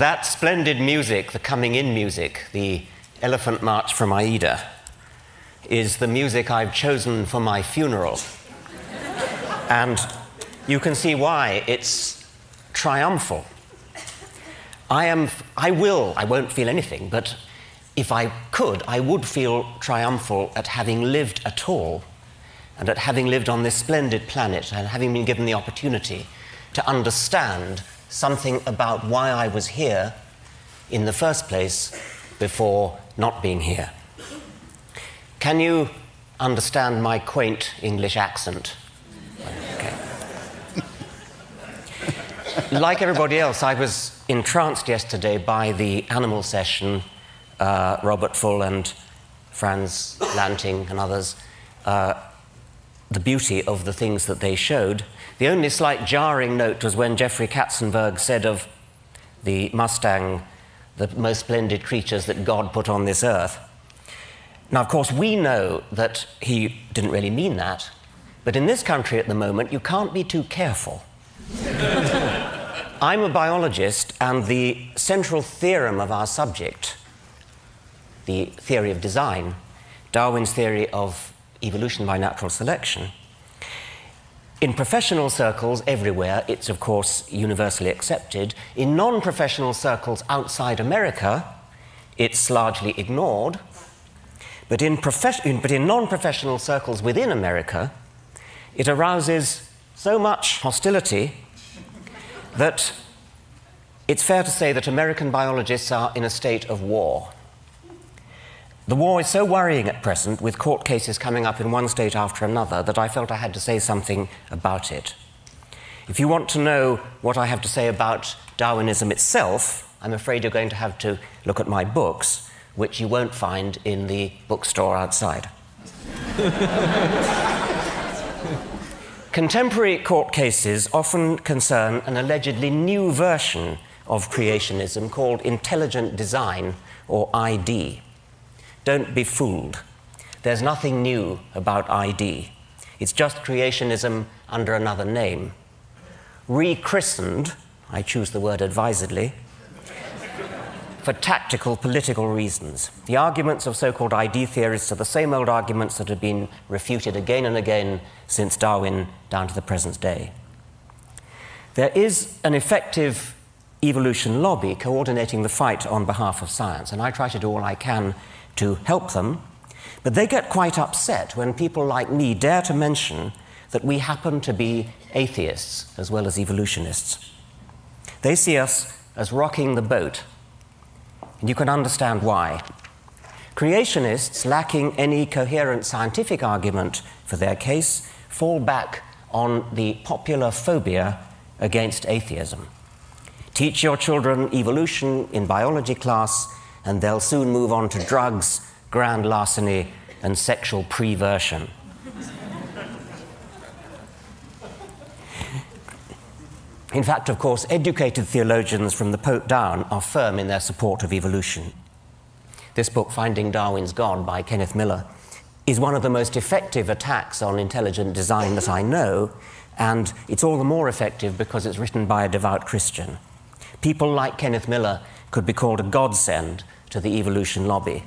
That splendid music, the coming in music, the Elephant March from Aida, is the music I've chosen for my funeral. And you can see why it's triumphal. I won't feel anything, but if I could, I would feel triumphal at having lived at all, and at having lived on this splendid planet, and having been given the opportunity to understand something about why I was here in the first place before not being here. Can you understand my quaint English accent? Okay. Like everybody else, I was entranced yesterday by the animal session, Robert Full and Franz Lanting and others, the beauty of the things that they showed. The only slight jarring note was when Jeffrey Katzenberg said of the Mustang, the most splendid creatures that God put on this earth. Now, of course, we know that he didn't really mean that, but in this country at the moment, you can't be too careful. I'm a biologist, and the central theorem of our subject, the theory of design, Darwin's theory of evolution by natural selection, in professional circles everywhere, it's of course universally accepted. In non-professional circles outside America, it's largely ignored. But in non-professional circles within America, it arouses so much hostility that it's fair to say that American biologists are in a state of war. The war is so worrying at present, with court cases coming up in one state after another, that I felt I had to say something about it. If you want to know what I have to say about Darwinism itself, I'm afraid you're going to have to look at my books, which you won't find in the bookstore outside. Contemporary court cases often concern an allegedly new version of creationism called intelligent design, or ID. Don't be fooled. There's nothing new about ID. It's just creationism under another name. Rechristened, I choose the word advisedly, for tactical political reasons. The arguments of so-called ID theorists are the same old arguments that have been refuted again and again since Darwin down to the present day. There is an effective evolution lobby coordinating the fight on behalf of science, and I try to do all I can to help them, but they get quite upset when people like me dare to mention that we happen to be atheists as well as evolutionists. They see us as rocking the boat, and you can understand why. Creationists, lacking any coherent scientific argument for their case, fall back on the popular phobia against atheism. Teach your children evolution in biology class, and they'll soon move on to drugs, grand larceny, and sexual perversion. In fact, of course, educated theologians from the Pope down are firm in their support of evolution. This book, Finding Darwin's God, by Kenneth Miller, is one of the most effective attacks on intelligent design that I know, and it's all the more effective because it's written by a devout Christian. People like Kenneth Miller could be called a godsend to the evolution lobby,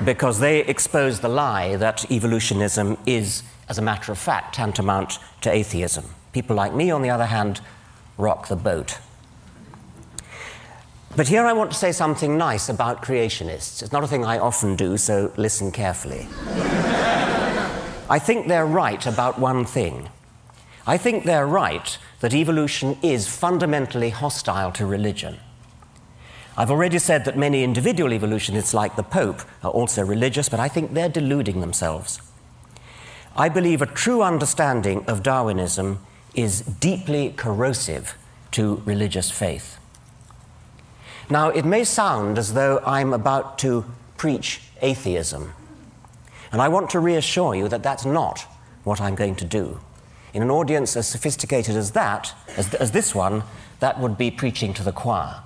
because they expose the lie that evolutionism is, as a matter of fact, tantamount to atheism. People like me, on the other hand, rock the boat. But here I want to say something nice about creationists. It's not a thing I often do, so listen carefully. I think they're right about one thing. I think they're right that evolution is fundamentally hostile to religion. I've already said that many individual evolutionists, like the Pope, are also religious, but I think they're deluding themselves. I believe a true understanding of Darwinism is deeply corrosive to religious faith. Now, it may sound as though I'm about to preach atheism, and I want to reassure you that that's not what I'm going to do. In an audience as sophisticated as that, as this one, that would be preaching to the choir.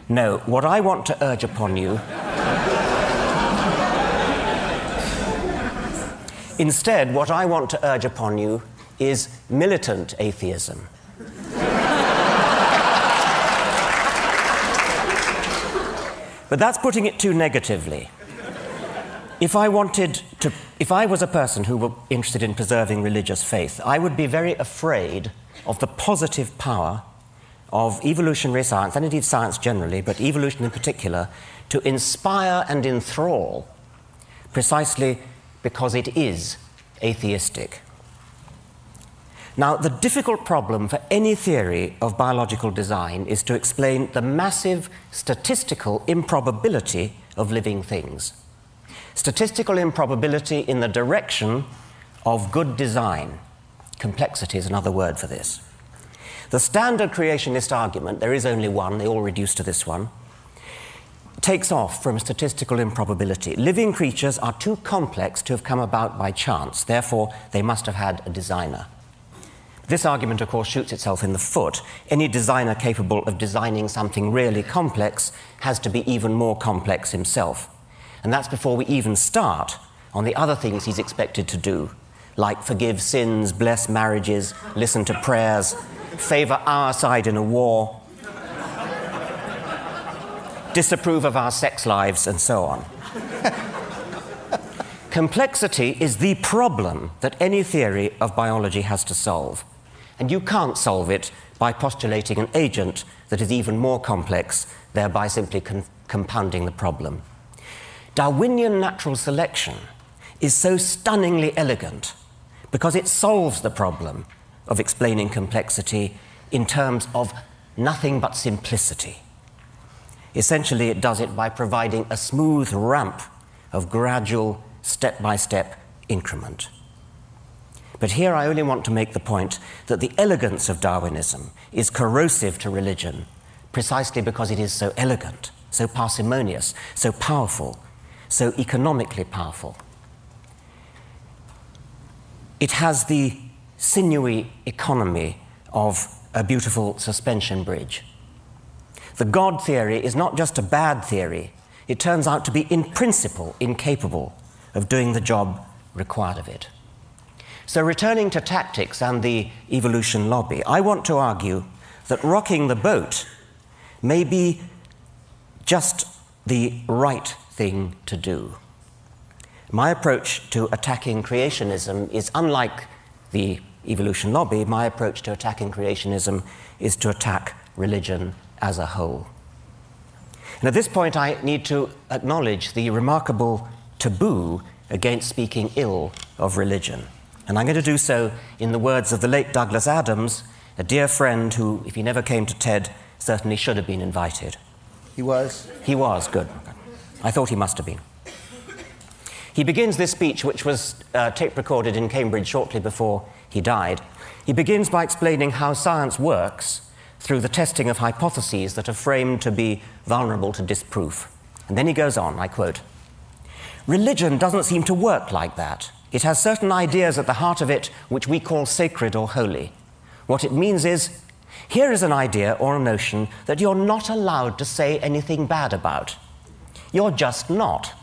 No, what I want to urge upon you instead, what I want to urge upon you is militant atheism. But that's putting it too negatively. If I was a person who were interested in preserving religious faith, I would be very afraid of the positive power of evolutionary science, and indeed science generally, but evolution in particular, to inspire and enthrall, precisely because it is atheistic. Now, the difficult problem for any theory of biological design is to explain the massive statistical improbability of living things. Statistical improbability in the direction of good design. Complexity is another word for this. The standard creationist argument, there is only one, they all reduce to this one, takes off from statistical improbability. Living creatures are too complex to have come about by chance, therefore they must have had a designer. This argument, of course, shoots itself in the foot. Any designer capable of designing something really complex has to be even more complex himself. And that's before we even start on the other things he's expected to do, like forgive sins, bless marriages, listen to prayers, favor our side in a war, disapprove of our sex lives, and so on. Complexity is the problem that any theory of biology has to solve. And you can't solve it by postulating an agent that is even more complex, thereby simply compounding the problem. Darwinian natural selection is so stunningly elegant because it solves the problem of explaining complexity in terms of nothing but simplicity. Essentially, it does it by providing a smooth ramp of gradual, step-by-step increment. But here I only want to make the point that the elegance of Darwinism is corrosive to religion precisely because it is so elegant, so parsimonious, so powerful, so economically powerful. It has the sinewy economy of a beautiful suspension bridge. The God theory is not just a bad theory, it turns out to be in principle incapable of doing the job required of it. So returning to tactics and the evolution lobby, I want to argue that rocking the boat may be just the right thing to do. My approach to attacking creationism is unlike the evolution lobby. My approach to attacking creationism is to attack religion as a whole. And at this point, I need to acknowledge the remarkable taboo against speaking ill of religion. And I'm going to do so in the words of the late Douglas Adams, a dear friend who, if he never came to TED, certainly should have been invited. He was? He was, good. I thought he must have been. He begins this speech, which was tape-recorded in Cambridge shortly before he died. He begins by explaining how science works through the testing of hypotheses that are framed to be vulnerable to disproof. And then he goes on, I quote, "Religion doesn't seem to work like that. It has certain ideas at the heart of it which we call sacred or holy. What it means is, here is an idea or a notion that you're not allowed to say anything bad about. You're just not.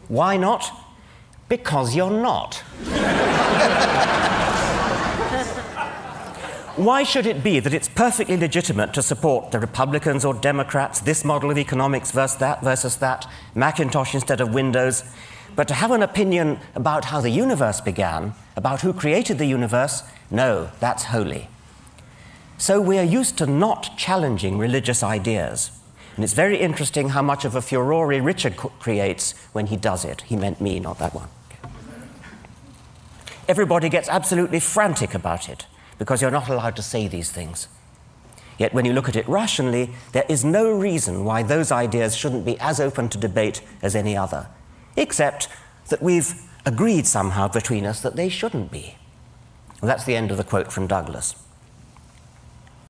Why not? Because you're not." Why should it be that it's perfectly legitimate to support the Republicans or Democrats, this model of economics versus that, Macintosh instead of Windows, but to have an opinion about how the universe began, about who created the universe, no, that's holy. So we are used to not challenging religious ideas. And it's very interesting how much of a furore Richard creates when he does it. He meant me, not that one. Everybody gets absolutely frantic about it because you're not allowed to say these things. Yet when you look at it rationally, there is no reason why those ideas shouldn't be as open to debate as any other, except that we've agreed somehow between us that they shouldn't be. Well, that's the end of the quote from Douglas.